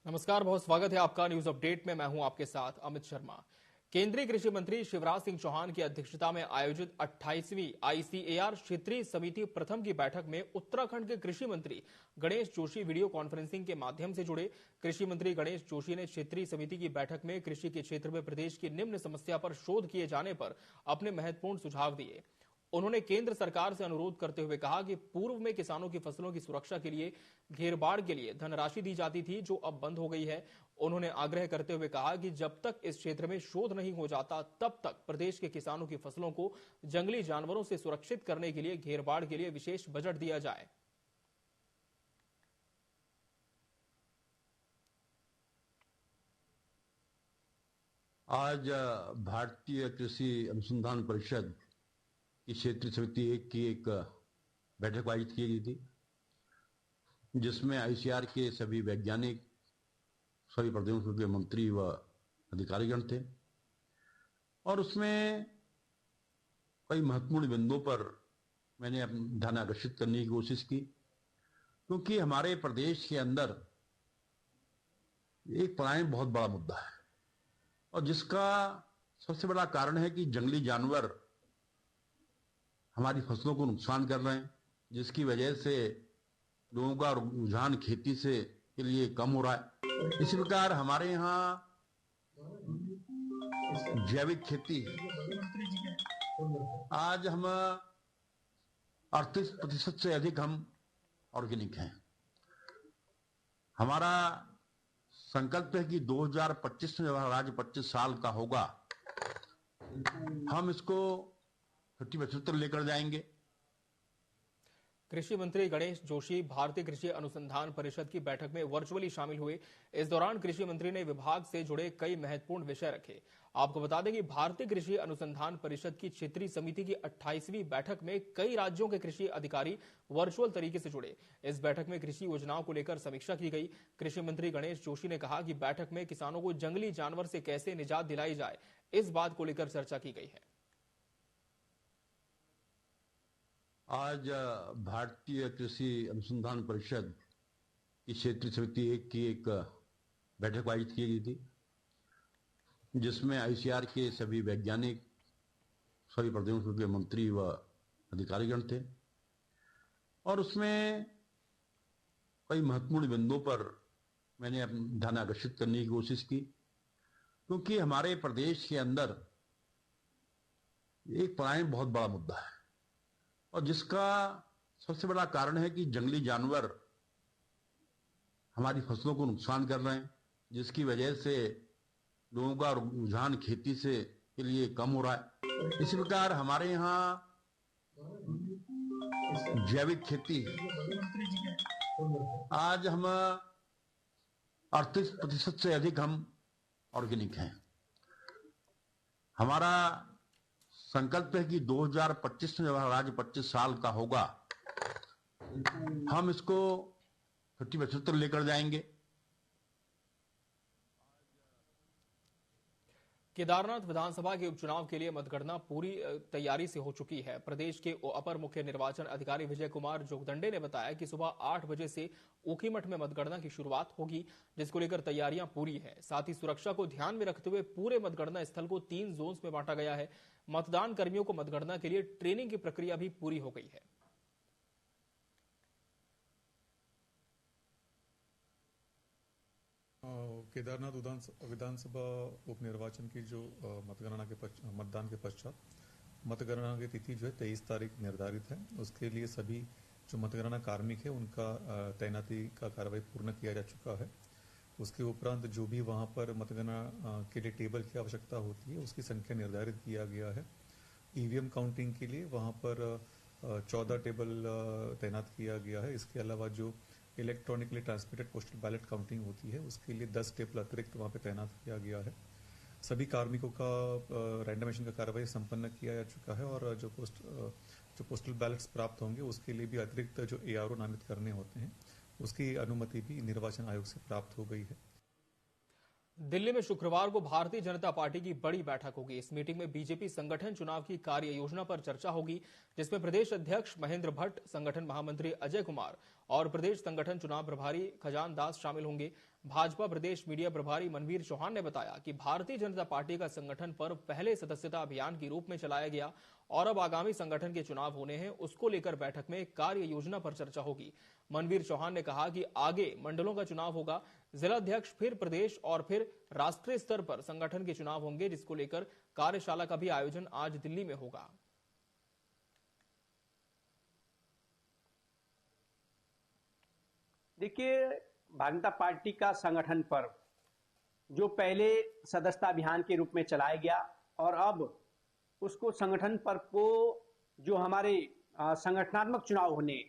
नमस्कार, बहुत स्वागत है आपका न्यूज अपडेट में। मैं हूं आपके साथ अमित शर्मा। केंद्रीय कृषि मंत्री शिवराज सिंह चौहान की अध्यक्षता में आयोजित 28वीं आईसीएआर क्षेत्रीय समिति प्रथम की बैठक में उत्तराखंड के कृषि मंत्री गणेश जोशी वीडियो कॉन्फ्रेंसिंग के माध्यम से जुड़े। कृषि मंत्री गणेश जोशी ने क्षेत्रीय समिति की बैठक में कृषि के क्षेत्र में प्रदेश की निम्न समस्या पर शोध किए जाने पर अपने महत्वपूर्ण सुझाव दिए। उन्होंने केंद्र सरकार से अनुरोध करते हुए कहा कि पूर्व में किसानों की फसलों की सुरक्षा के लिए घेरबाड़ के लिए धनराशि दी जाती थी, जो अब बंद हो गई है। उन्होंने आग्रह करते हुए कहा कि जब तक इस क्षेत्र में शोध नहीं हो जाता, तब तक प्रदेश के किसानों की फसलों को जंगली जानवरों से सुरक्षित करने के लिए घेरबाड़ के लिए विशेष बजट दिया जाए। आज भारतीय कृषि अनुसंधान परिषद की क्षेत्रीय समिति एक की एक बैठक आयोजित की गई थी, जिसमें आईसीआर के सभी वैज्ञानिक, सभी प्रदेशों के मंत्री व अधिकारीगण थे। और उसमें कई महत्वपूर्ण बिंदुओं पर मैंने अपना ध्यान आकर्षित करने की कोशिश की, क्योंकि हमारे प्रदेश के अंदर एक पलायन बहुत बड़ा मुद्दा है और जिसका सबसे बड़ा कारण है कि जंगली जानवर हमारी फसलों को नुकसान कर रहे हैं, जिसकी वजह से लोगों का रुझान खेती से के लिए कम हो रहा है। इसी प्रकार हमारे यहाँ जैविक खेती आज हम 38% से अधिक हम ऑर्गेनिक हैं। हमारा संकल्प है कि 2025 में जब राज्य 25 साल का होगा, हम इसको 50% तक लेकर जाएंगे। कृषि मंत्री गणेश जोशी भारतीय कृषि अनुसंधान परिषद की बैठक में वर्चुअली शामिल हुए। इस दौरान कृषि मंत्री ने विभाग से जुड़े कई महत्वपूर्ण विषय रखे। आपको बता दें कि भारतीय कृषि अनुसंधान परिषद की क्षेत्रीय समिति की 28वीं बैठक में कई राज्यों के कृषि अधिकारी वर्चुअल तरीके से जुड़े। इस बैठक में कृषि योजनाओं को लेकर समीक्षा की गई। कृषि मंत्री गणेश जोशी ने कहा कि बैठक में किसानों को जंगली जानवर से कैसे निजात दिलाई जाए, इस बात को लेकर चर्चा की गई है। आज भारतीय कृषि अनुसंधान परिषद की क्षेत्रीय समिति एक की एक बैठक आयोजित की गई थी, जिसमें आईसीआर के सभी वैज्ञानिक, सभी प्रदेशों के मंत्री व अधिकारीगण थे। और उसमें कई महत्वपूर्ण बिंदुओं पर मैंने अपना ध्यान आकर्षित करने की कोशिश की, क्योंकि हमारे प्रदेश के अंदर एक पलायन बहुत बड़ा मुद्दा है और जिसका सबसे बड़ा कारण है कि जंगली जानवर हमारी फसलों को नुकसान कर रहे हैं, जिसकी वजह से लोगों का रुझान खेती से के लिए कम हो रहा है। इसी प्रकार हमारे यहाँ जैविक खेती आज हम 38% से अधिक हम ऑर्गेनिक हैं। हमारा संकल्प है कि 2025 में जब राज्य 25 साल का होगा, हम इसको 50% तक लेकर जाएंगे। केदारनाथ विधानसभा के उपचुनाव के लिए मतगणना पूरी तैयारी से हो चुकी है। प्रदेश के अपर मुख्य निर्वाचन अधिकारी विजय कुमार जोगदंडे ने बताया कि सुबह 8 बजे से ऊखीमठ में मतगणना की शुरुआत होगी, जिसको लेकर तैयारियां पूरी है। साथ ही सुरक्षा को ध्यान में रखते हुए पूरे मतगणना स्थल को 3 जोन्स में बांटा गया है। मतदान कर्मियों को मतगणना के लिए ट्रेनिंग की प्रक्रिया भी पूरी हो गई है। केदारनाथ विधानसभा उपनिर्वाचन की जो मतदान के पश्चात मतगणना की तिथि जो है 23 तारीख निर्धारित है। उसके लिए सभी जो मतगणना कार्मिक है उनका तैनाती का कार्रवाई पूर्ण किया जा चुका है। उसके उपरांत जो भी वहां पर मतगणना के लिए टेबल की आवश्यकता होती है, उसकी संख्या निर्धारित किया गया है। ईवीएम काउंटिंग के लिए वहां पर 14 टेबल तैनात किया गया है। इसके अलावा जो electronically transmitted postal ballot counting होती है, उसके लिए 10 टेबल अतिरिक्त वहां पे तैनात किया गया है। सभी कार्मिकों का रैंडमाइजेशन का कार्रवाई संपन्न किया जा चुका है और जो पोस्टल बैलेट्स प्राप्त होंगे उसके लिए भी अतिरिक्त जो एआरओ नामित करने होते हैं, उसकी अनुमति भी निर्वाचन आयोग से प्राप्त हो गई है। दिल्ली में शुक्रवार को भारतीय जनता पार्टी की बड़ी बैठक होगी। इस मीटिंग में बीजेपी संगठन चुनाव की कार्य योजना पर चर्चा होगी, जिसमें प्रदेश अध्यक्ष महेंद्र भट्ट, संगठन महामंत्री अजय कुमार और प्रदेश संगठन चुनाव प्रभारी खजान दास शामिल होंगे। भाजपा प्रदेश मीडिया प्रभारी मनवीर चौहान ने बताया कि भारतीय जनता पार्टी का संगठन पर्व पहले सदस्यता अभियान के रूप में चलाया गया और अब आगामी संगठन के चुनाव होने हैं, उसको लेकर बैठक में कार्य योजना पर चर्चा होगी। मनवीर चौहान ने कहा कि आगे मंडलों का चुनाव होगा, जिलाध्यक्ष, फिर प्रदेश और फिर राष्ट्रीय स्तर पर संगठन के चुनाव होंगे, जिसको लेकर कार्यशाला का भी आयोजन आज दिल्ली में होगा। देखिए, भारतीय जनता पार्टी का संगठन पर्व जो पहले सदस्यता अभियान के रूप में चलाया गया और अब उसको संगठन पर्व को जो हमारे संगठनात्मक चुनाव होने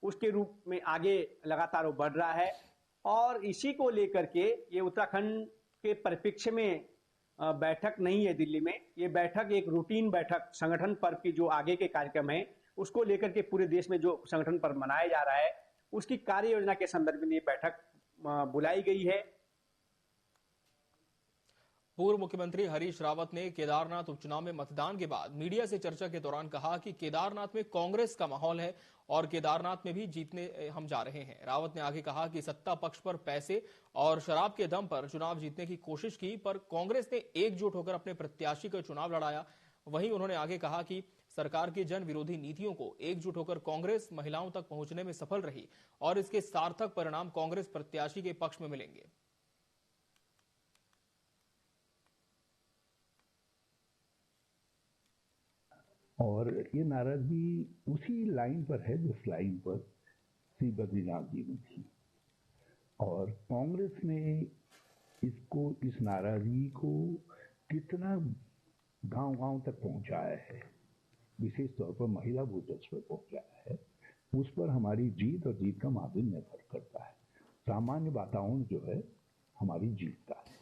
उसके रूप में आगे लगातार वो बढ़ रहा है और इसी को लेकर के ये उत्तराखंड के परिप्रेक्ष्य में बैठक नहीं है दिल्ली में। ये बैठक एक रूटीन बैठक संगठन पर्व की जो आगे के कार्यक्रम है उसको लेकर के पूरे देश में जो संगठन पर्व मनाया जा रहा है उसकी कार्य योजना के संदर्भ में ये बैठक बुलाई गई है। पूर्व मुख्यमंत्री हरीश रावत ने केदारनाथ उपचुनाव में मतदान के बाद मीडिया से चर्चा के दौरान कहा कि केदारनाथ में कांग्रेस का माहौल है और केदारनाथ में भी जीतने हम जा रहे हैं। रावत ने आगे कहा कि सत्ता पक्ष पर पैसे और शराब के दम पर चुनाव जीतने की कोशिश की, पर कांग्रेस ने एकजुट होकर अपने प्रत्याशी का चुनाव लड़ाया। वहीं उन्होंने आगे कहा कि सरकार की जन विरोधी नीतियों को एकजुट होकर कांग्रेस महिलाओं तक पहुंचने में सफल रही और इसके सार्थक परिणाम कांग्रेस प्रत्याशी के पक्ष में मिलेंगे। और ये नाराजगी उसी लाइन पर है जिस लाइन पर श्री बद्रीनाथ जी में थी और कांग्रेस ने इस नाराजगी को कितना गांव-गांव तक पहुंचाया है, विशेष तौर पर महिला वोटर्स पर पहुंचाया है, उस पर हमारी जीत और जीत का मार्जिन निर्भर करता है। सामान्य वातावरण जो है हमारी जीत का है।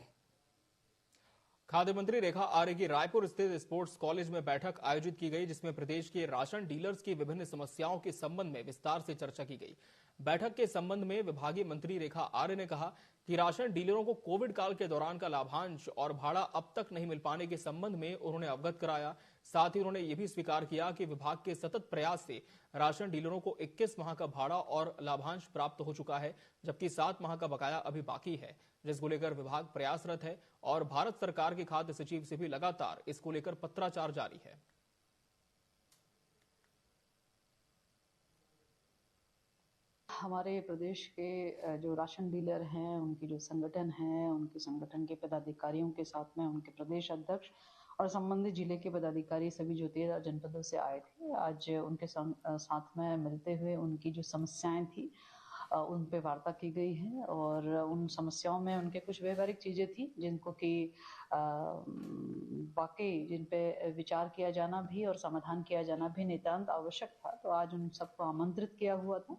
खाद्य मंत्री रेखा आर्य की रायपुर स्थित स्पोर्ट्स कॉलेज में बैठक आयोजित की गई, जिसमें प्रदेश के राशन डीलर्स की विभिन्न समस्याओं के संबंध में विस्तार से चर्चा की गई। बैठक के संबंध में विभागीय मंत्री रेखा आर्य ने कहा कि राशन डीलरों को कोविड काल के दौरान का लाभांश और भाड़ा अब तक नहीं मिल पाने के संबंध में उन्होंने अवगत कराया। साथ ही उन्होंने ये भी स्वीकार किया कि विभाग के सतत प्रयास से राशन डीलरों को 21 माह का भाड़ा और लाभांश प्राप्त हो चुका है, जबकि 7 माह का बकाया अभी बाकी है, जिसको लेकर विभाग प्रयासरत है और भारत सरकार के खाद्य सचिव से भी लगातार इसको लेकर पत्राचार जारी है। हमारे प्रदेश के जो राशन डीलर हैं, उनकी जो संगठन है, उनके संगठन के पदाधिकारियों के साथ में उनके प्रदेश अध्यक्ष और संबंधित जिले के पदाधिकारी सभी जो 13 जनपदों से आए थे, आज उनके साथ में मिलते हुए उनकी जो समस्याएं थी उन पे वार्ता की गई है और उन समस्याओं में उनके कुछ व्यवहारिक चीजें थी जिनको कि वाकई जिन पे विचार किया जाना भी और समाधान किया जाना भी नितांत आवश्यक था, तो आज उन सबको आमंत्रित किया हुआ था।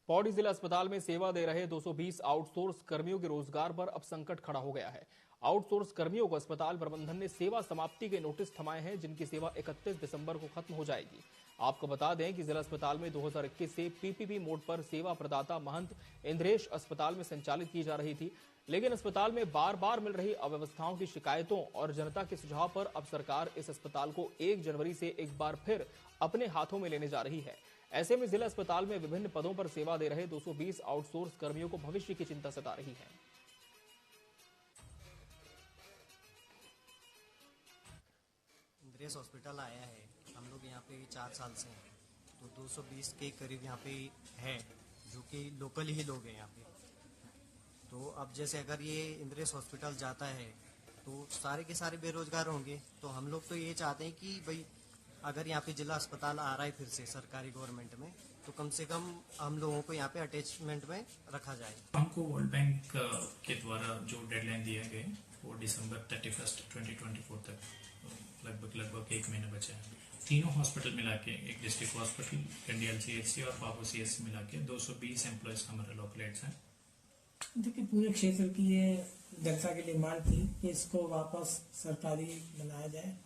पौड़ी जिला अस्पताल में सेवा दे रहे 220 आउटसोर्स कर्मियों के रोजगार पर अब संकट खड़ा हो गया है। आउटसोर्स कर्मियों को अस्पताल प्रबंधन ने सेवा समाप्ति के नोटिस थमाए हैं, जिनकी सेवा 31 दिसंबर को खत्म हो जाएगी। आपको बता दें कि जिला अस्पताल में 2021 से पीपीपी मोड पर सेवा प्रदाता महंत इंद्रेश अस्पताल में संचालित की जा रही थी, लेकिन अस्पताल में बार बार मिल रही अव्यवस्थाओं की शिकायतों और जनता के सुझाव पर अब सरकार इस अस्पताल को 1 जनवरी से एक बार फिर अपने हाथों में लेने जा रही है। ऐसे में जिला अस्पताल में विभिन्न पदों पर सेवा दे रहे 220 आउटसोर्स कर्मियों को भविष्य की चिंता सता रही है। इंद्रेश हॉस्पिटल आया है, हम लोग यहाँ पे 4 साल से हैं, तो 220 के करीब यहाँ पे है जो कि लोकल ही लोग हैं यहाँ पे। तो अब जैसे अगर ये इंद्रेश हॉस्पिटल जाता है तो सारे के सारे बेरोजगार होंगे, तो हम लोग तो ये चाहते हैं कि भाई अगर यहाँ पे जिला अस्पताल आ रहा है फिर से सरकारी गवर्नमेंट में, तो कम से कम हम लोगों को यहाँ पे अटैचमेंट में रखा जाए। हमको वर्ल्ड बैंक के द्वारा जो डेडलाइन दिया गया वो दिसंबर 31 2024 तक, लगभग 1 महीने बचे हैं। तीनों हॉस्पिटल मिला के, एक डिस्ट्रिक्ट हॉस्पिटल, इंडियन CHC और पापो CHC मिला के 220 एम्प्लॉयज हमारे लोकलेट्स हैं। देखिए, पूरे क्षेत्र की ये जनता की डिमांड थी कि इसको वापस सरकारी बनाया जाए,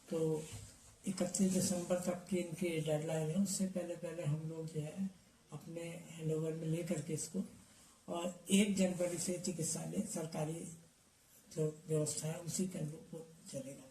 तो 31 दिसंबर तक की इनकी डेडलाइन है। उससे पहले हम लोग जो है अपने हैंडओवर में लेकर के इसको और 1 जनवरी से चिकित्सालय सरकारी जो व्यवस्था है उसी के अनुरूप चलेगा।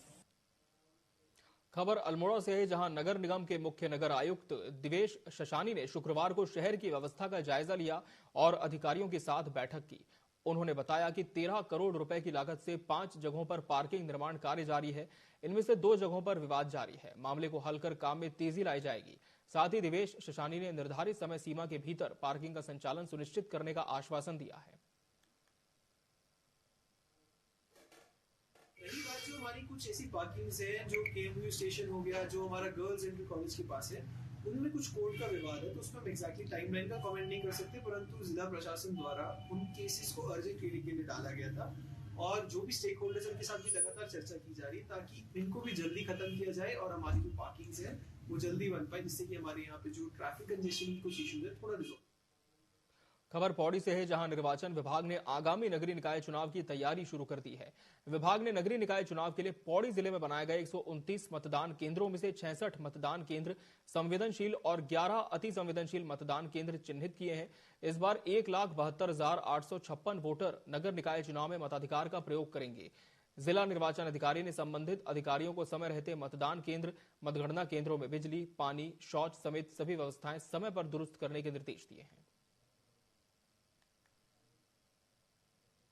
खबर अल्मोड़ा से है, जहां नगर निगम के मुख्य नगर आयुक्त दिवेश शशानी ने शुक्रवार को शहर की व्यवस्था का जायजा लिया और अधिकारियों के साथ बैठक की। उन्होंने बताया कि 13 करोड़ रुपए की लागत से 5 जगहों पर पार्किंग निर्माण कार्य जारी है। इनमें से 2 जगहों पर विवाद जारी है। मामले को हल कर काम में तेजी लाई जाएगी। साथ ही दिवेश शशानी ने निर्धारित समय सीमा के भीतर पार्किंग का संचालन सुनिश्चित करने का आश्वासन दिया है। पहली बात, जो हमारी कुछ ऐसी पार्किंग्स है जो केएमयू स्टेशन हो गया, जो हमारा गर्ल्स एंट्री कॉलेज के पास है, उनमें कुछ कोड का विवाद है, तो उसमें हम एग्जैक्टली टाइमलाइन का कमेंट नहीं कर सकते, परंतु जिला प्रशासन द्वारा उन केसेस को अर्जेंट हियरिंग के लिए डाला गया था और जो भी स्टेक होल्डर्स उनके साथ भी लगातार चर्चा की जा रही ताकि इनको भी जल्दी खत्म किया जाए और हमारी जो पार्किंग्स है वो जल्दी बन पाए, जिससे कि हमारे यहाँ पे जो ट्रैफिक कंजेशन की कुछ इश्यूज है थोड़ा रिजॉल्व। खबर पौड़ी से है, जहां निर्वाचन विभाग ने आगामी नगरीय निकाय चुनाव की तैयारी शुरू कर दी है। विभाग ने नगरीय निकाय चुनाव के लिए पौड़ी जिले में बनाए गए 129 मतदान केंद्रों में से 66 मतदान केंद्र संवेदनशील और 11 अति संवेदनशील मतदान केंद्र चिन्हित किए हैं। इस बार 1,72,856 वोटर नगर निकाय चुनाव में मताधिकार का प्रयोग करेंगे। जिला निर्वाचन अधिकारी ने संबंधित अधिकारियों को समय रहते मतदान केंद्र, मतगणना केंद्रों में बिजली, पानी, शौच समेत सभी व्यवस्थाएं समय पर दुरुस्त करने के निर्देश दिए हैं।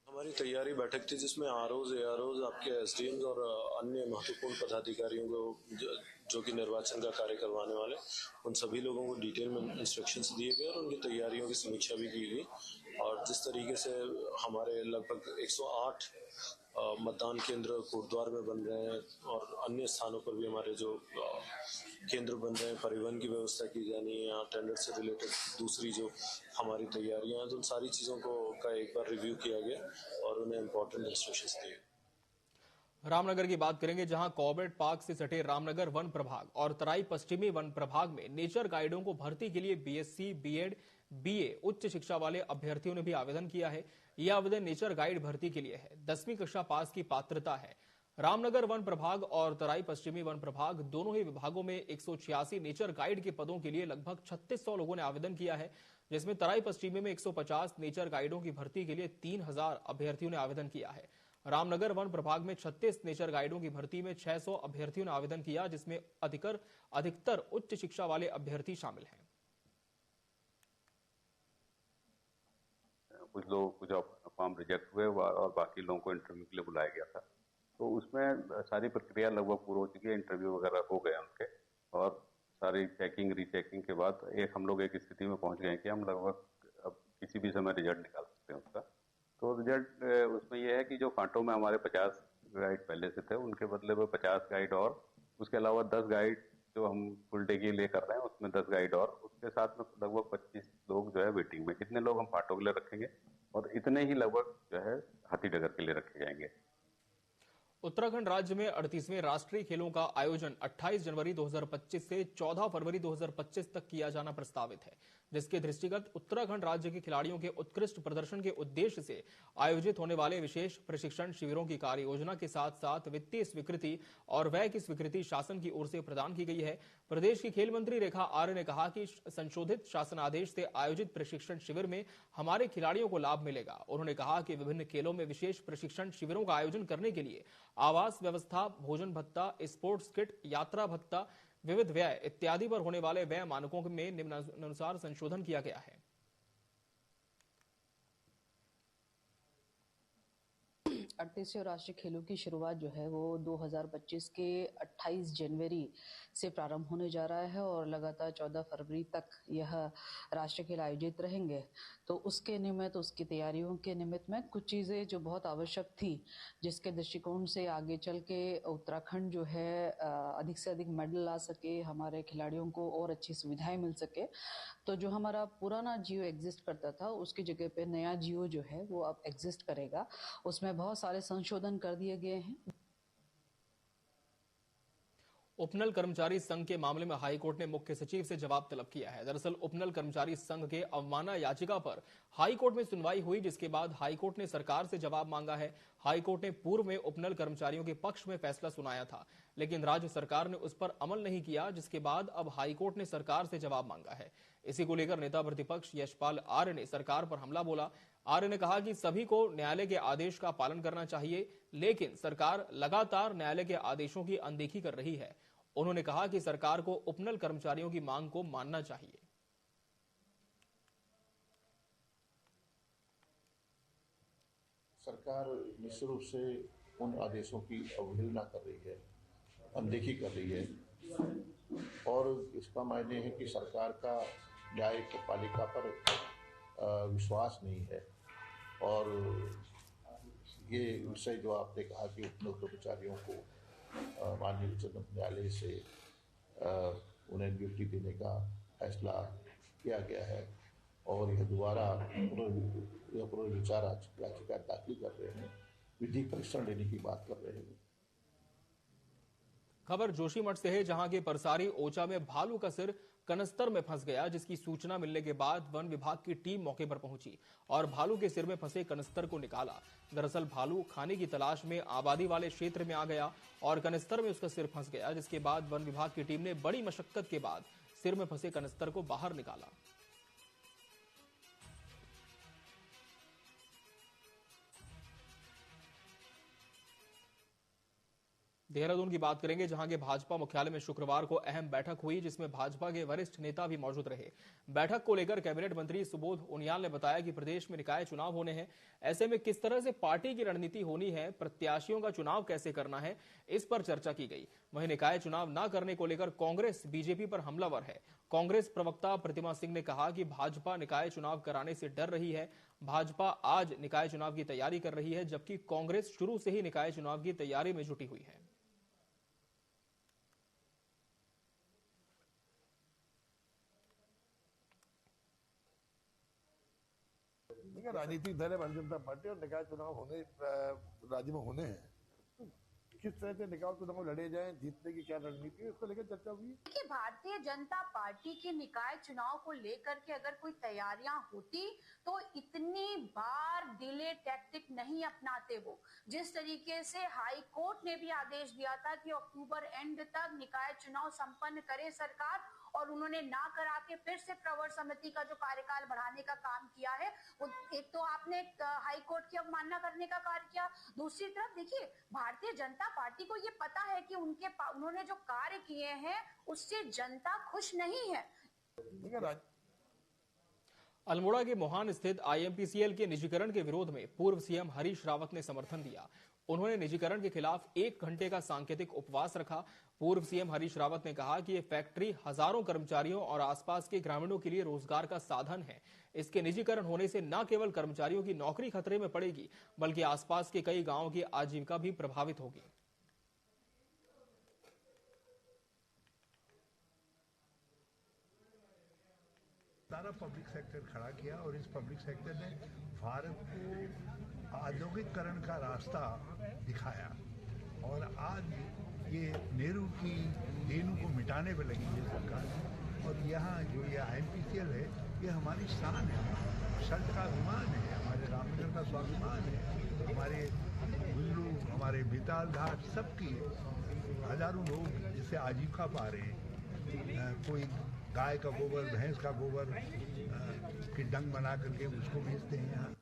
हमारी तैयारी बैठक थी जिसमें आरओज, एआरओज, आपके एसडीएम्स और अन्य महत्वपूर्ण पदाधिकारियों को जो कि निर्वाचन का कार्य करवाने वाले, उन सभी लोगों को डिटेल में इंस्ट्रक्शंस दिए गए और उनकी तैयारियों की समीक्षा भी की गई। और जिस तरीके से हमारे लगभग 108 मतदान केंद्र कोटद्वार में बन रहे हैं और अन्य स्थानों पर भी हमारे जो केंद्र बन रहे हैं, परिवहन की व्यवस्था की जानी है या टेंडर से रिलेटेड दूसरी जो हमारी तैयारियां हैं, तो उन सारी चीज़ों का एक बार रिव्यू किया गया और उन्हें इम्पोर्टेंट इंस्ट्रक्शंस दिए। रामनगर की बात करेंगे, जहां कॉर्बेट पार्क से सटे रामनगर वन प्रभाग और तराई पश्चिमी वन प्रभाग में नेचर गाइडों को भर्ती के लिए बीएससी, बीएड, बीए उच्च शिक्षा वाले अभ्यर्थियों ने भी आवेदन किया है। यह आवेदन नेचर गाइड भर्ती के लिए है। 10वीं कक्षा पास की पात्रता है। रामनगर वन प्रभाग और तराई पश्चिमी वन प्रभाग दोनों ही विभागों में 186 नेचर गाइड के पदों के लिए लगभग 3600 लोगों ने आवेदन किया है, जिसमें तराई पश्चिमी में 150 नेचर गाइडों की भर्ती के लिए 3000 अभ्यर्थियों ने आवेदन किया है। रामनगर वन प्रभाग में 36 नेचर गाइडों की भर्ती में 600 अभ्यर्थियों ने आवेदन किया, जिसमें अधिकतर उच्च शिक्षा वाले अभ्यर्थी शामिल हैं। कुछ लोगों को जो फॉर्म रिजेक्ट हुए और बाकी लोगों को इंटरव्यू के लिए बुलाया गया था, तो उसमें सारी प्रक्रिया लगभग पूरी हो चुकी है। इंटरव्यू वगैरह हो गए उनके और सारी चेकिंग रीचेकिंग के बाद हम लोग एक स्थिति में पहुंच गए कि हम लगभग अब किसी भी समय रिजल्ट निकाल सकते हैं उसका। तो रिजल्ट उसमें यह है कि जो कांटों में हमारे 50 गाइड पहले से थे, उनके बदले में 50 गाइड और उसके अलावा 10 गाइड जो हम फुल डे के लिए कर रहे हैं उसमें 10 गाइड और उसके साथ में लगभग 25 लोग जो है वेटिंग में। इतने लोग हम पाटों के लिए रखेंगे और इतने ही लगभग जो है हाथी डगर के लिए रखे जाएंगे। उत्तराखंड राज्य में 38वें राष्ट्रीय खेलों का आयोजन 28 जनवरी 2025 से 14 फरवरी 2025 तक किया जाना प्रस्तावित है, जिसके दृष्टिगत उत्तराखंड राज्य के खिलाड़ियों के उत्कृष्ट प्रदर्शन के उद्देश्य से आयोजित होने वाले विशेष प्रशिक्षण शिविरों की कार्य योजना के साथ साथ वित्तीय स्वीकृति और व्यय की स्वीकृति शासन की ओर से प्रदान की गई है। प्रदेश की खेल मंत्री रेखा आर्य ने कहा कि संशोधित शासन आदेश से आयोजित प्रशिक्षण शिविर में हमारे खिलाड़ियों को लाभ मिलेगा। उन्होंने कहा कि विभिन्न खेलों में विशेष प्रशिक्षण शिविरों का आयोजन करने के लिए आवास व्यवस्था, भोजन भत्ता, स्पोर्ट्स किट, यात्रा भत्ता, विविध व्यय इत्यादि पर होने वाले व्यय मानकों में निम्नानुसार संशोधन किया गया है। 38वें राष्ट्रीय खेलों की शुरुआत जो है वो 2025 के 28 जनवरी से प्रारंभ होने जा रहा है और लगातार 14 फरवरी तक यह राष्ट्रीय खेल आयोजित रहेंगे। तो उसके निमित्त, उसकी तैयारियों के निमित्त में कुछ चीज़ें जो बहुत आवश्यक थी, जिसके दृष्टिकोण से आगे चल के उत्तराखंड जो है अधिक से अधिक मेडल ला सके, हमारे खिलाड़ियों को और अच्छी सुविधाएं मिल सके। तो जो हमारा पुराना जियो एग्जिस्ट करता था, उसकी जगह पे नया जियो जो है वो अब एग्जिस्ट करेगा। उसमें बहुत सारे संशोधन कर दिए गए हैं। उपनल कर्मचारी संघ के मामले में हाईकोर्ट ने मुख्य सचिव से जवाब तलब किया है। दरअसल उपनल कर्मचारी संघ के अवमानना याचिका पर हाईकोर्ट में सुनवाई हुई, जिसके बाद हाईकोर्ट ने सरकार से जवाब मांगा है। हाईकोर्ट ने पूर्व में उपनल कर्मचारियों के पक्ष में फैसला सुनाया था, लेकिन राज्य सरकार ने उस पर अमल नहीं किया, जिसके बाद अब हाईकोर्ट ने सरकार से जवाब मांगा है। इसी को लेकर नेता प्रतिपक्ष यशपाल आर्य ने सरकार पर हमला बोला। आर्य ने कहा कि सभी को न्यायालय के आदेश का पालन करना चाहिए, लेकिन सरकार लगातार न्यायालय के आदेशों की अनदेखी कर रही है। उन्होंने कहा कि सरकार को उपनल कर्मचारियों की मांग को मानना चाहिए। सरकार निश्चित रूप से उन आदेशों की अवहेलना कर रही है, अनदेखी कर रही है, और इसका मायने है कि सरकार का न्यायपालिका पर विश्वास नहीं है। और ये विषय जो आपने कहा कि उपनल कर्मचारियों को माननीय उच्चतम न्यायालय से उन्हें ड्यूटी देने का फैसला किया गया है और यह दोबारा पुनर्विचार याचिका दाखिल कर रहे हैं, विधिक परीक्षण लेने की बात कर रहे हैं। खबर जोशीमठ से है, जहां के परसारी ओचा में भालू का सिर कनस्तर में फंस गया, जिसकी सूचना मिलने के बाद वन विभाग की टीम मौके पर पहुंची और भालू के सिर में फंसे कनस्तर को निकाला। दरअसल भालू खाने की तलाश में आबादी वाले क्षेत्र में आ गया और कनस्तर में उसका सिर फंस गया, जिसके बाद वन विभाग की टीम ने बड़ी मशक्कत के बाद सिर में फंसे कनस्तर को बाहर निकाला। देहरादून की बात करेंगे, जहां के भाजपा मुख्यालय में शुक्रवार को अहम बैठक हुई, जिसमें भाजपा के वरिष्ठ नेता भी मौजूद रहे। बैठक को लेकर कैबिनेट मंत्री सुबोध उनियाल ने बताया कि प्रदेश में निकाय चुनाव होने हैं, ऐसे में किस तरह से पार्टी की रणनीति होनी है, प्रत्याशियों का चुनाव कैसे करना है, इस पर चर्चा की गई। वहीं निकाय चुनाव न करने को लेकर कांग्रेस बीजेपी पर हमलावर है। कांग्रेस प्रवक्ता प्रतिमा सिंह ने कहा कि भाजपा निकाय चुनाव कराने से डर रही है। भाजपा आज निकाय चुनाव की तैयारी कर रही है, जबकि कांग्रेस शुरू से ही निकाय चुनाव की तैयारी में जुटी हुई है। राजनीतिक दल है भारतीय जनता पार्टी और निकाय चुनाव होने राज्य में होने हैं, किस तरह से निकाय चुनाव लड़े जाएं, जीतने की क्या रणनीति है, उसको लेकर चर्चा हुई। कि भारतीय जनता पार्टी के निकाय चुनाव को लेकर के अगर कोई तैयारियां होती तो इतनी बार डिले टैक्टिक नहीं अपनाते। वो जिस तरीके से हाई कोर्ट ने भी आदेश दिया था कि अक्टूबर एंड तक निकाय चुनाव संपन्न करे सरकार, और उन्होंने ना करा के फिर से प्रवर समिति का जो कार्यकाल बढ़ाने का काम किया है, वो एक तो आपने हाई कोर्ट की अवमानना करने का कार्य किया। दूसरी तरफ देखिए, भारतीय जनता पार्टी को ये पता है कि उन्होंने जो कार्य किए हैं उससे जनता खुश नहीं है। अल्मोड़ा के मोहान स्थित IMPCL के निजीकरण के विरोध में पूर्व सीएम हरीश रावत ने समर्थन दिया। उन्होंने निजीकरण के खिलाफ 1 घंटे का सांकेतिक उपवास रखा। पूर्व सीएम हरीश रावत ने कहा कि ये फैक्ट्री हजारों कर्मचारियों और आसपास के ग्रामीणों के लिए रोजगार का साधन है। इसके निजीकरण होने से न केवल कर्मचारियों की नौकरी खतरे में पड़ेगी, बल्कि आसपास के कई गांवों की आजीविका भी प्रभावित होगी। सारा पब्लिक सेक्टर खड़ा किया और इस पब्लिक सेक्टर ने भारत को औद्योगिकरण का रास्ता दिखाया, और आज ये नेहरू की देन को मिटाने पर लगी है सरकार। और यहाँ जो ये IMPCL है, ये हमारी शान है, शर्त का अभिमान है, हमारे रामनगर का स्वाभिमान है, हमारे गुल्लू, हमारे बेताल घाट सबकी हजारों लोग इससे आजीविका पा रहे हैं। कोई गाय का गोबर, भैंस का गोबर की डंग बना करके उसको बेचते हैं। यहाँ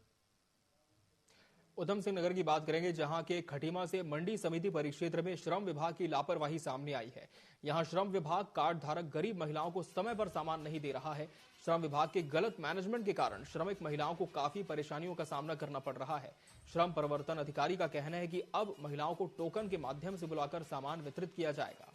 उधम सिंह नगर की बात करेंगे, जहां के खटीमा से मंडी समिति परिक्षेत्र में श्रम विभाग की लापरवाही सामने आई है। यहां श्रम विभाग कार्ड धारक गरीब महिलाओं को समय पर सामान नहीं दे रहा है। श्रम विभाग के गलत मैनेजमेंट के कारण श्रमिक महिलाओं को काफी परेशानियों का सामना करना पड़ रहा है। श्रम प्रवर्तन अधिकारी का कहना है कि अब महिलाओं को टोकन के माध्यम से बुलाकर सामान वितरित किया जाएगा।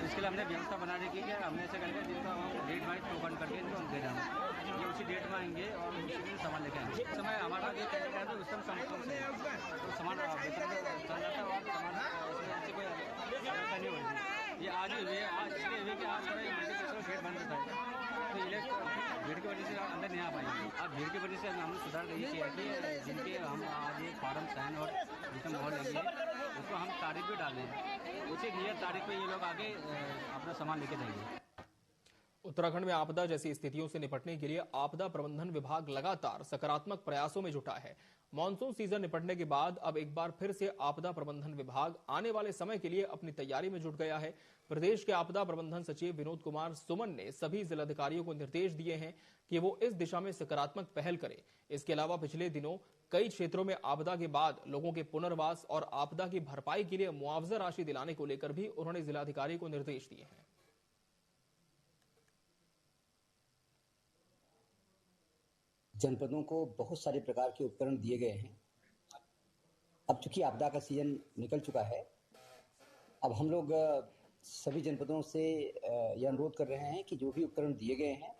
इसके लिए हमने व्यवस्था बना रखी है। हमने ऐसे करके जिनका डेट वाइज टोकन करके इनको हम दे रहे हैं, ये उसी डेट में आएंगे और उसी दिन सामान लेके आएंगे। इस समय हमारा जो कैंडिडेट है उस समय तो सामान चल जाता है और सामान ऐसी कोई व्यवस्था नहीं होती। ये आज हुई है, आज इसलिए हुई कि आज डेट बंद था। तो भीड़ की वजह से अंदर नहीं आ पाएंगे। अब भीड़ की वजह से हमने सुधार यही किया कि जिनके हम आज ये फॉर्म साइन और जिसमें मोहर लगी है उसको हम तारीख भी डालें, उसी नियत तारीख पे ये लोग आगे अपना सामान लेके जाएंगे। उत्तराखंड में आपदा जैसी स्थितियों से निपटने के लिए आपदा प्रबंधन विभाग लगातार सकारात्मक प्रयासों में जुटा है। मॉनसून सीजन निपटने के बाद अब एक बार फिर से आपदा प्रबंधन विभाग आने वाले समय के लिए अपनी तैयारी में जुट गया है। प्रदेश के आपदा प्रबंधन सचिव विनोद कुमार सुमन ने सभी जिलाधिकारियों को निर्देश दिए हैं कि वो इस दिशा में सकारात्मक पहल करें। इसके अलावा पिछले दिनों कई क्षेत्रों में आपदा के बाद लोगों के पुनर्वास और आपदा की भरपाई के लिए मुआवजा राशि दिलाने को लेकर भी उन्होंने जिलाधिकारी को निर्देश दिए हैं। जनपदों को बहुत सारे प्रकार के उपकरण दिए गए हैं। अब चूंकि आपदा का सीजन निकल चुका है, अब हम लोग सभी जनपदों से यह अनुरोध कर रहे हैं कि जो भी उपकरण दिए गए हैं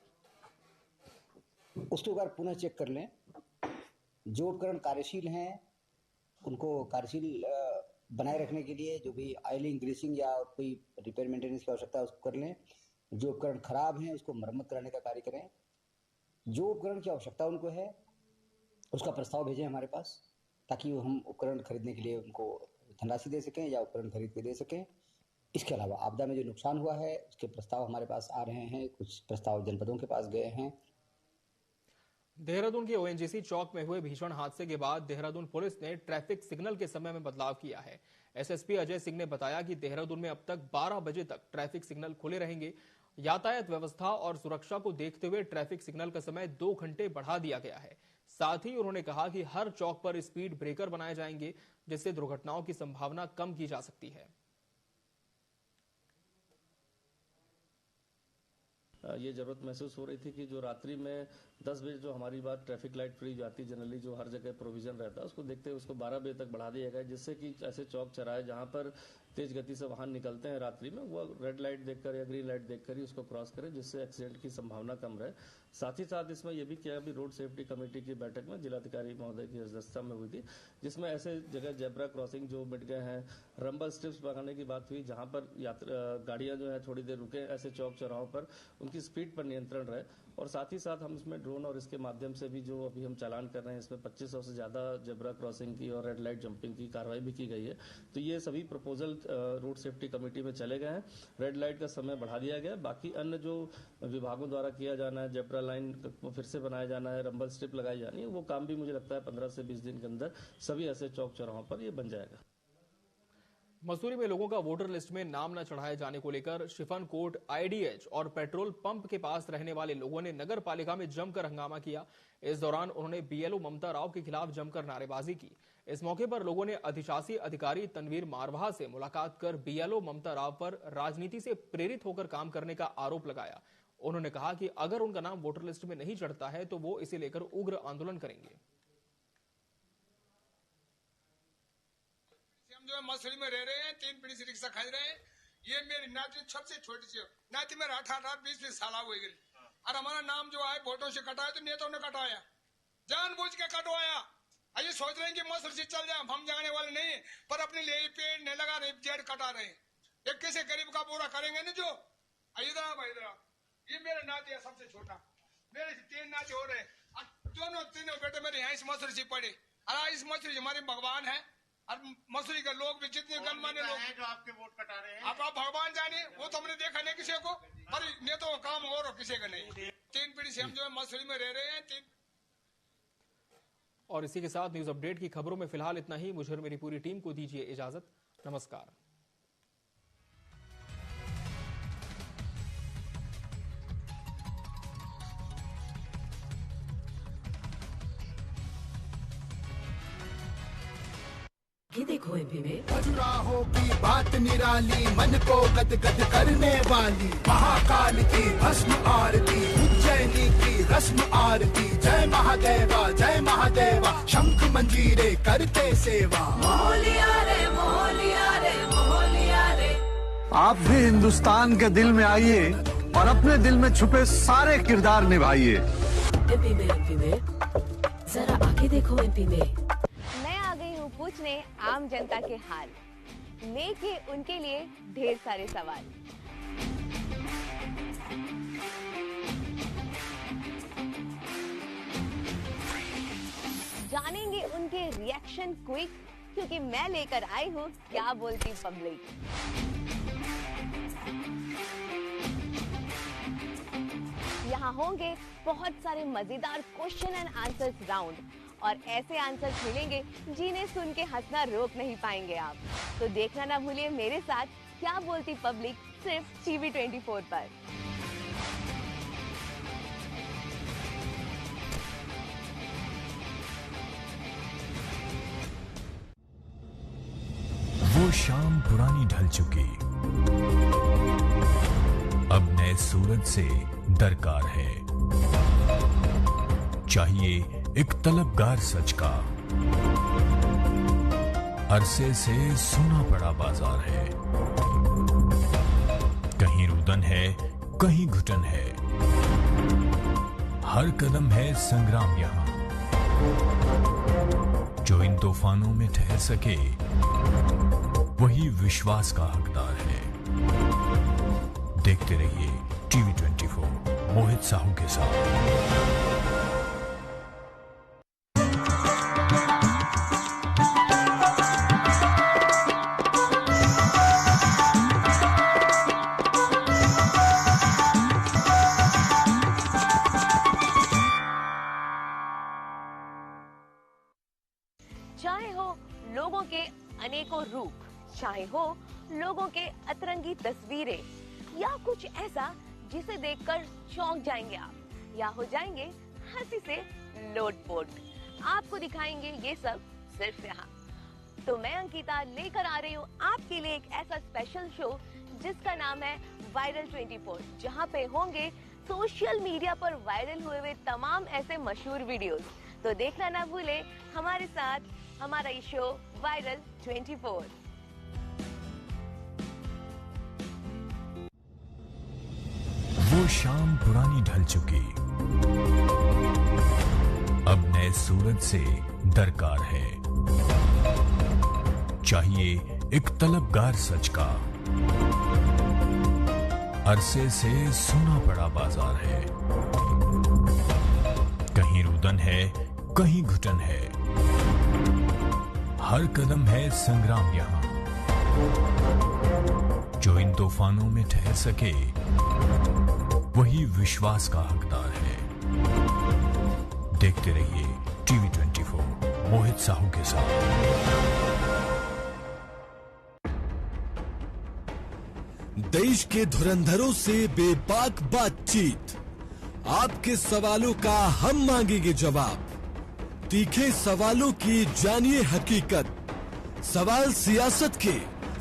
उसको एक बार पुनः चेक कर लें। जो उपकरण कार्यशील हैं उनको कार्यशील बनाए रखने के लिए जो भी ऑयलिंग, ग्रीसिंग या कोई रिपेयर मेंटेनेंस की आवश्यकता है उसको कर लें। जो उपकरण खराब हैं उसको मरम्मत कराने का कार्य करें। जो उपकरण की आवश्यकता उनको है उसका प्रस्ताव भेजें हमारे पास, ताकि हम उपकरण खरीदने के लिए उनको धनराशि दे सकें या उपकरण खरीद के दे सकें। इसके अलावा आपदा में जो नुकसान हुआ है उसके प्रस्ताव हमारे पास आ रहे हैं, कुछ प्रस्ताव जनपदों के पास गए हैं। देहरादून के ओएनजीसी चौक में हुए भीषण हादसे के बाद देहरादून पुलिस ने ट्रैफिक सिग्नल के समय में बदलाव किया है। एसएसपी अजय सिंह ने बताया कि देहरादून में अब तक 12 बजे तक ट्रैफिक सिग्नल खुले रहेंगे। यातायात व्यवस्था और सुरक्षा को देखते हुए ट्रैफिक सिग्नल का समय 2 घंटे बढ़ा दिया गया है। साथ ही उन्होंने कहा कि हर चौक पर स्पीड ब्रेकर बनाए जाएंगे, जिससे दुर्घटनाओं की संभावना कम की जा सकती है। ये जरूरत महसूस हो रही थी कि जो रात्रि में 10 बजे जो हमारी बात ट्रैफिक लाइट फ्री जाती जनरली जो हर जगह प्रोविजन रहता है उसको देखते हुए उसको 12 बजे तक बढ़ा दिया गया, जिससे कि ऐसे चौक चौराहे जहां पर तेज गति से वाहन निकलते हैं रात्रि में वो रेड लाइट देखकर या ग्रीन लाइट देखकर ही उसको क्रॉस करें, जिससे एक्सीडेंट की संभावना कम रहे। साथ ही साथ इसमें यह भी किया अभी रोड सेफ्टी कमेटी की बैठक में जिलाधिकारी महोदय की अध्यक्षता में हुई थी, जिसमें ऐसे जगह जेब्रा क्रॉसिंग जो मिट गए हैं, रंबल स्ट्रिप्स लगाने की बात हुई, जहां पर गाड़ियां जो है थोड़ी देर रुके, ऐसे चौक चौराहों पर उनकी स्पीड पर नियंत्रण रहे। और साथ ही साथ हम इसमें ड्रोन और इसके माध्यम से भी जो अभी हम चालान कर रहे हैं इसमें 2500 से ज्यादा जेब्रा क्रॉसिंग की और रेड लाइट जंपिंग की कार्रवाई भी की गई है। तो ये सभी प्रपोजल रोड सेफ्टी कमेटी में चले गए हैं। रेड लाइट का समय बढ़ा दिया गया। बाकी अन्य जो विभागों द्वारा किया जाना है, जेब्रा लाइन को फिर से बनाया जाना है, रंबल स्ट्रिप लगाई जानी है, वो काम भी मुझे लगता है 15 से 20 दिन के अंदर सभी ऐसे चौक चौराहों पर ये बन जाएगा। मसूरी में लोगों का वोटर लिस्ट में नाम न चढ़ाए जाने को लेकर शिफन कोर्ट, आईडीएच और पेट्रोल पंप के पास रहने वाले लोगों ने नगर पालिका में जमकर हंगामा किया। इस दौरान उन्होंने बीएलओ ममता राव के खिलाफ जमकर नारेबाजी की। इस मौके पर लोगों ने अधिशासी अधिकारी तनवीर मारवाह से मुलाकात कर बीएलओ ममता राव पर राजनीति से प्रेरित होकर काम करने का आरोप लगाया। उन्होंने कहा कि अगर उनका नाम वोटर लिस्ट में नहीं चढ़ता है तो वो इसे लेकर उग्र आंदोलन करेंगे। हम जो है मसूरी में रह रहे हैं, 3 पीढ़ी से रिक्शा खा रहे हैं। ये मेरी नाती सबसे छोटी सी नाती मेरा 18-20 साल हो गई और हमारा नाम जो है वोटों से कटाया तो नेताओं ने कटाया, जानबूझ के कटवाया। ये सोच रहे हैं कि मसूरी से चल जाए, हम जाने वाले नहीं, पर अपने लिए पेड़ नहीं लगा रहे, जेड कटा रहे हैं। एक किसी गरीब का पूरा करेंगे ना जो इधर ये मेरा नाती है सबसे छोटा, मेरे 3 नाती हो रहे, तीनों बेटे मेरे यहाँ इस मसूरी से पड़े। और इस मसूरी हमारे भगवान है और मसूरी के लोग भी जितने गणमान्य लोग हैं जो आपके वोट कटा रहे हैं, आप भगवान जाने, वो तो हमने देखा नहीं किसी को, पर नेताओं का काम और किसी का नहीं। 3 पीढ़ी से हम जो है मसूरी में रह रहे हैं। और इसी के साथ न्यूज अपडेट की खबरों में फिलहाल इतना ही। मुझे और मेरी पूरी टीम को दीजिए इजाजत। नमस्कार। ये देखो एमपी में खजुराहो की बात निराली, मन को गदगद करने वाली, महाकाल की भस्म आरती, उज्जैनी की रस्म आरती। जय महादेवा शंख मंजीरे करते सेवा। मोहलिया रे मोहलिया रे मोहलिया रे। आप भी हिंदुस्तान के दिल में आइए और अपने दिल में छुपे सारे किरदार निभाइए। एमपी में जरा आगे देखो एमपी में। पूछने आम जनता के हाल, लेके उनके लिए ढेर सारे सवाल। जानेंगे उनके रिएक्शन क्विक, क्योंकि मैं लेकर आई हूँ क्या बोलती पब्लिक। यहाँ होंगे बहुत सारे मजेदार क्वेश्चन एंड आंसर्स राउंड, और ऐसे आंसर्स मिलेंगे जिन्हें सुन के हंसना रोक नहीं पाएंगे आप। तो देखना ना भूलिए मेरे साथ क्या बोलती पब्लिक, सिर्फ TV24 पर। वो शाम पुरानी ढल चुकी, अब नए सूरज से दरकार है। चाहिए एक तलबगार सच का, अरसे से सुना पड़ा बाजार है। कहीं रुदन है, कहीं घुटन है, हर कदम है संग्राम यहाँ। जो इन तूफानों में ठहर सके वही विश्वास का हकदार है। देखते रहिए TV24 मोहित साहू के साथ। चाहे हो लोगों के अनेकों रूप, चाहे हो लोगों के अतरंगी तस्वीरें, या कुछ ऐसा जिसे देखकर चौंक जाएंगे आप, या हो जाएंगे हंसी से लोटपोट, आपको दिखाएंगे ये सब सिर्फ यहाँ। तो मैं अंकिता लेकर आ रही हूँ आपके लिए एक ऐसा स्पेशल शो जिसका नाम है वायरल 24, जहाँ पे होंगे सोशल मीडिया पर वायरल हुए हुए तमाम ऐसे मशहूर वीडियोस। तो देखना ना भूले हमारे साथ हमारा ये शो वायरल 24। वो शाम पुरानी ढल चुकी, अब नए सूरज से दरकार है। चाहिए एक तलबगार सच का, अरसे से सुना पड़ा बाजार है। कहीं रुदन है, कहीं घुटन है, हर कदम है संग्राम यहाँ। जो इन तूफानों में ठहर सके वही विश्वास का हकदार है। देखते रहिए TV24 मोहित साहू के साथ। देश के धुरंधरों से बेबाक बातचीत, आपके सवालों का हम मांगेंगे जवाब। तीखे सवालों की जानिए हकीकत, सवाल सियासत के,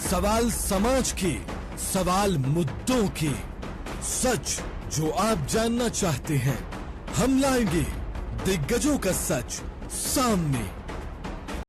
सवाल समाज के, सवाल मुद्दों के, सच जो आप जानना चाहते हैं, हम लाएंगे दिग्गजों का सच सामने।